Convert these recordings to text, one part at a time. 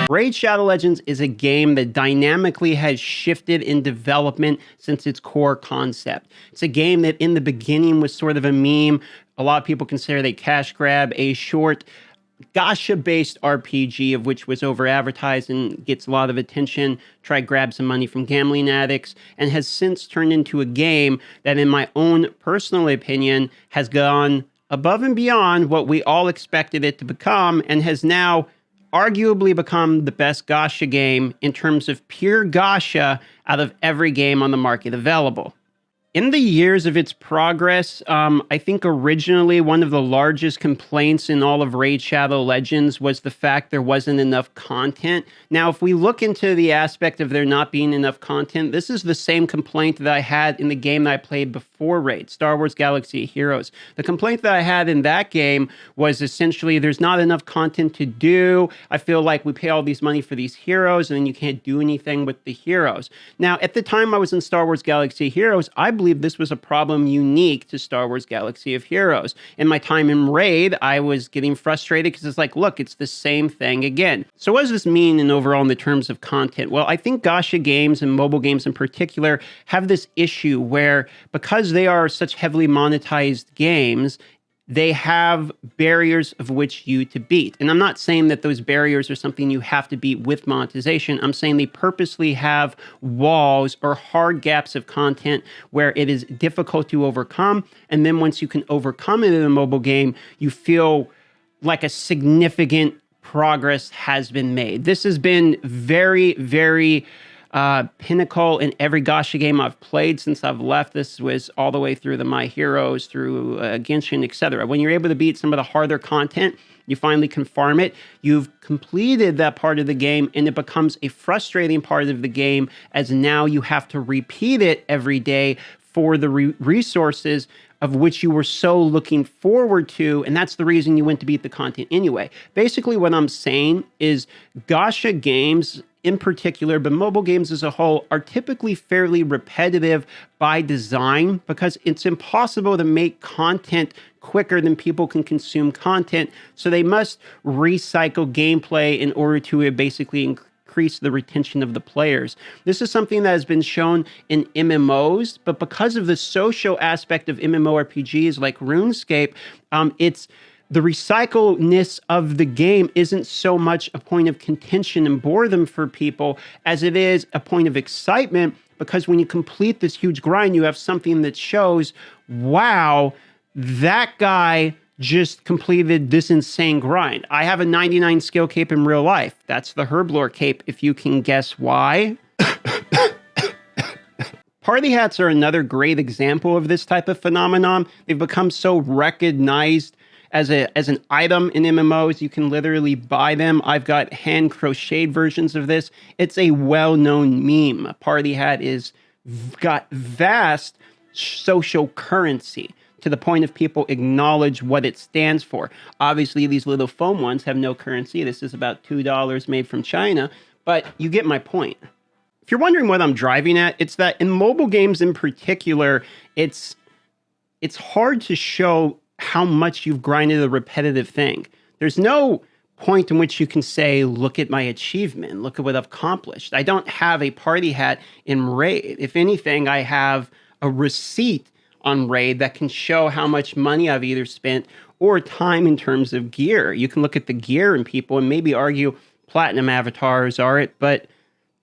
Raid Shadow Legends is a game that dynamically has shifted in development since its core concept. It's a game that in the beginning was sort of a meme. A lot of people consider it a cash grab, a short gacha-based RPG of which was over-advertised and gets a lot of attention, try grab some money from gambling addicts, and has since turned into a game that, in my own personal opinion, has gone above and beyond what we all expected it to become and has now arguably become the best gacha game in terms of pure gacha out of every game on the market available. In the years of its progress, I think originally one of the largest complaints in all of Raid Shadow Legends was the fact there wasn't enough content. Now, if we look into the aspect of there not being enough content, this is the same complaint that I had in the game that I played before Raid, Star Wars Galaxy of Heroes. The complaint that I had in that game was essentially there's not enough content to do. I feel like we pay all these money for these heroes and then you can't do anything with the heroes. Now, at the time I was in Star Wars Galaxy of Heroes, I believe this was a problem unique to Star Wars Galaxy of Heroes. In my time in Raid, I was getting frustrated because it's like, look, it's the same thing again. So what does this mean overall in the terms of content? Well, I think gacha games and mobile games in particular have this issue where because they are such heavily monetized games, they have barriers of which you to beat. And I'm not saying that those barriers are something you have to beat with monetization. I'm saying they purposely have walls or hard gaps of content where it is difficult to overcome. And then once you can overcome it in a mobile game, you feel like a significant progress has been made. This has been very, very pinnacle in every gacha game I've played since I've left. This was all the way through the My Heroes, through Genshin, etc. When you're able to beat some of the harder content, you finally can farm it. You've completed that part of the game, and it becomes a frustrating part of the game as now you have to repeat it every day for the resources of which you were so looking forward to, and that's the reason you went to beat the content anyway. Basically, what I'm saying is gacha games in particular, but mobile games as a whole, are typically fairly repetitive by design because it's impossible to make content quicker than people can consume content. So they must recycle gameplay in order to basically increase the retention of the players. This is something that has been shown in MMOs, but because of the social aspect of MMORPGs like RuneScape, the recycleness of the game isn't so much a point of contention and boredom for people as it is a point of excitement, because when you complete this huge grind, you have something that shows, wow, that guy just completed this insane grind. I have a 99 skill cape in real life. That's the Herblore cape, if you can guess why. Party hats are another great example of this type of phenomenon. They've become so recognized as an item in MMOs. You can literally buy them. I've got hand crocheted versions of this. It's a well-known meme. A party hat got vast social currency to the point of people acknowledge what it stands for. Obviously, these little foam ones have no currency. This is about $2 made from China, but you get my point. If you're wondering what I'm driving at, it's that in mobile games in particular, it's hard to show how much you've grinded a repetitive thing. There's no point in which you can say, look at my achievement, look at what I've accomplished. I don't have a party hat in Raid. If anything, I have a receipt on Raid that can show how much money I've either spent or time in terms of gear. You can look at the gear in people and maybe argue platinum avatars are it, but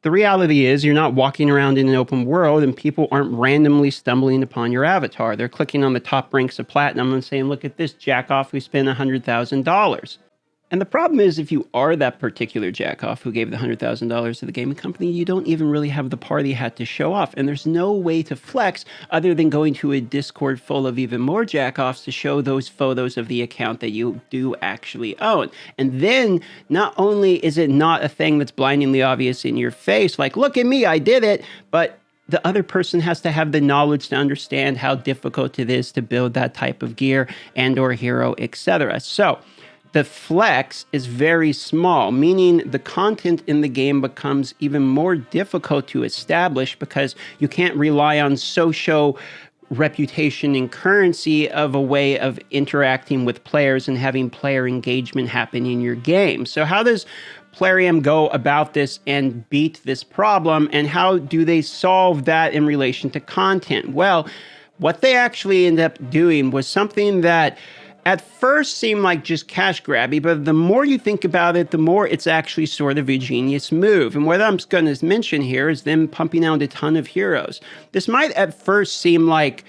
the reality is you're not walking around in an open world and people aren't randomly stumbling upon your avatar. They're clicking on the top ranks of platinum and saying, look at this jackoff who spent $100,000. And the problem is if you are that particular jackoff who gave the $100,000 to the gaming company, you don't even really have the party hat to show off. And there's no way to flex other than going to a Discord full of even more jackoffs to show those photos of the account that you do actually own. And then not only is it not a thing that's blindingly obvious in your face, like, look at me, I did it, but the other person has to have the knowledge to understand how difficult it is to build that type of gear and or hero, etc. So the flex is very small, meaning the content in the game becomes even more difficult to establish because you can't rely on social reputation and currency of a way of interacting with players and having player engagement happen in your game. So how does Plarium go about this and beat this problem, and how do they solve that in relation to content? Well, what they actually ended up doing was something that at first seemed like just cash grabby, but the more you think about it, the more it's actually sort of a genius move. And what I'm going to mention here is them pumping out a ton of heroes. This might at first seem like,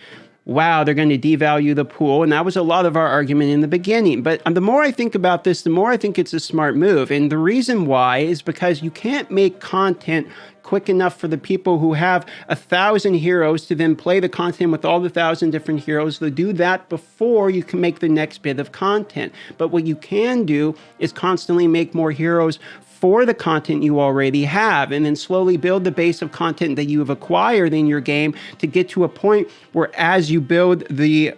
wow, they're going to devalue the pool. And that was a lot of our argument in the beginning. But the more I think about this, the more I think it's a smart move. And the reason why is because you can't make content quick enough for the people who have 1,000 heroes to then play the content with all the 1,000 different heroes. They'll do that before you can make the next bit of content. But what you can do is constantly make more heroes for the content you already have, and then slowly build the base of content that you have acquired in your game to get to a point where, as you build the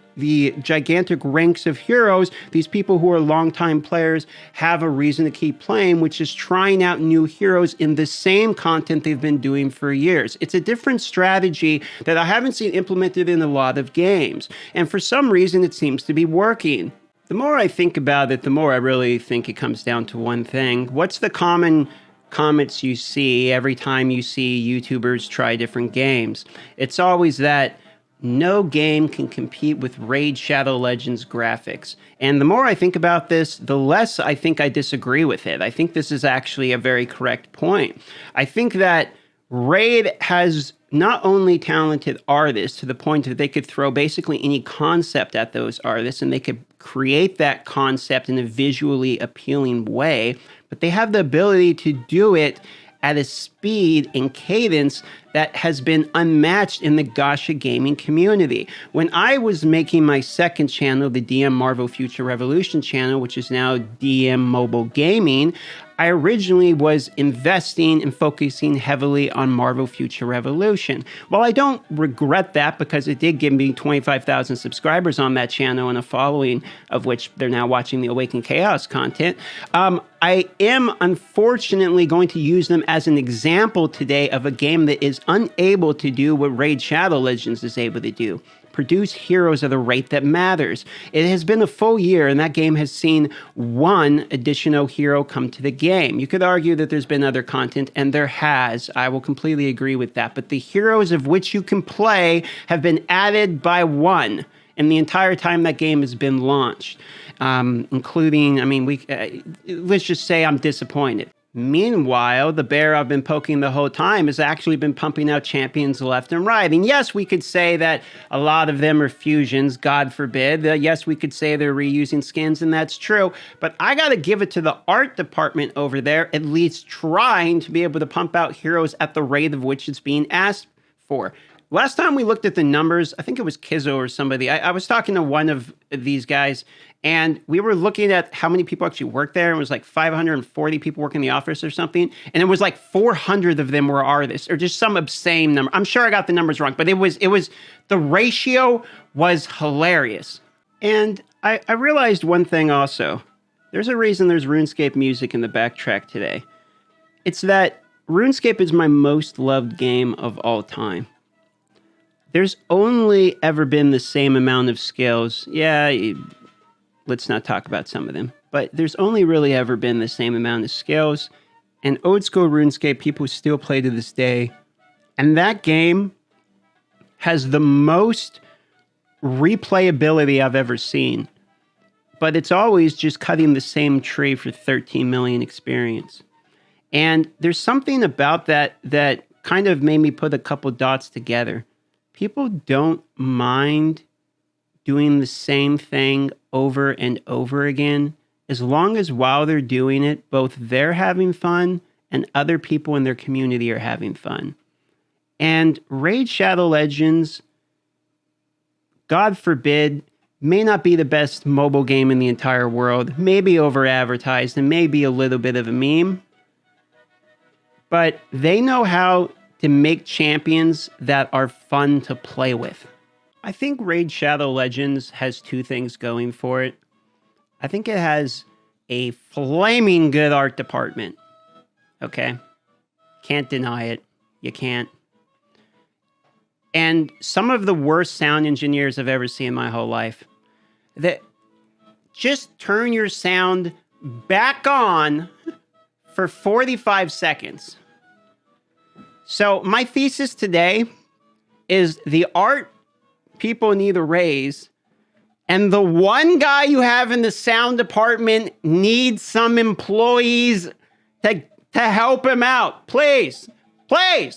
gigantic ranks of heroes, these people who are longtime players have a reason to keep playing, which is trying out new heroes in the same content they've been doing for years. It's a different strategy that I haven't seen implemented in a lot of games, and for some reason it seems to be working. The more I think about it, the more I really think it comes down to one thing. What's the common comments you see every time you see YouTubers try different games? It's always that no game can compete with Raid Shadow Legends graphics. And the more I think about this, the less I think I disagree with it. I think this is actually a very correct point. I think that Raid has not only talented artists to the point that they could throw basically any concept at those artists and they could create that concept in a visually appealing way, but they have the ability to do it at a speed and cadence that has been unmatched in the Gacha gaming community. When I was making my second channel, the DM Marvel Future Revolution channel, which is now DM Mobile Gaming, I originally was investing and focusing heavily on Marvel Future Revolution. While I don't regret that because it did give me 25,000 subscribers on that channel and a following of which they're now watching the Awaken Chaos content, I am unfortunately going to use them as an example today of a game that is unable to do what Raid Shadow Legends is able to do. Produce heroes at a rate that matters. It has been a full year, and that game has seen one additional hero come to the game. You could argue that there's been other content, and there has. I will completely agree with that. But the heroes of which you can play have been added by one in the entire time that game has been launched. Including, let's just say I'm disappointed. Meanwhile, the bear I've been poking the whole time has actually been pumping out champions left and right. And yes, we could say that a lot of them are fusions, God forbid. Yes, we could say they're reusing skins, and that's true. But I got to give it to the art department over there, at least trying to be able to pump out heroes at the rate of which it's being asked for. Last time we looked at the numbers, I think it was Kizzo or somebody. I was talking to one of these guys, and we were looking at how many people actually worked there. It was like 540 people working in the office or something. And it was like 400 of them were artists, or just some obscene number. I'm sure I got the numbers wrong, but it was the ratio was hilarious. And I realized one thing also. There's a reason there's RuneScape music in the backtrack today. It's that RuneScape is my most loved game of all time. There's only ever been the same amount of skills. Yeah, let's not talk about some of them. But there's only really ever been the same amount of skills. And old school RuneScape, people still play to this day. And that game has the most replayability I've ever seen. But it's always just cutting the same tree for 13 million experience. And there's something about that kind of made me put a couple dots together. People don't mind doing the same thing over and over again, as long as while they're doing it, both they're having fun and other people in their community are having fun. And Raid Shadow Legends, God forbid, may not be the best mobile game in the entire world, maybe over-advertised and maybe a little bit of a meme, but they know how to make champions that are fun to play with. I think Raid Shadow Legends has two things going for it. I think it has a flaming good art department. Okay? Can't deny it. You can't. And some of the worst sound engineers I've ever seen in my whole life. That just turn your sound back on for 45 seconds. So my thesis today is the art people need to raise, and the one guy you have in the sound department needs some employees to help him out. Please, please.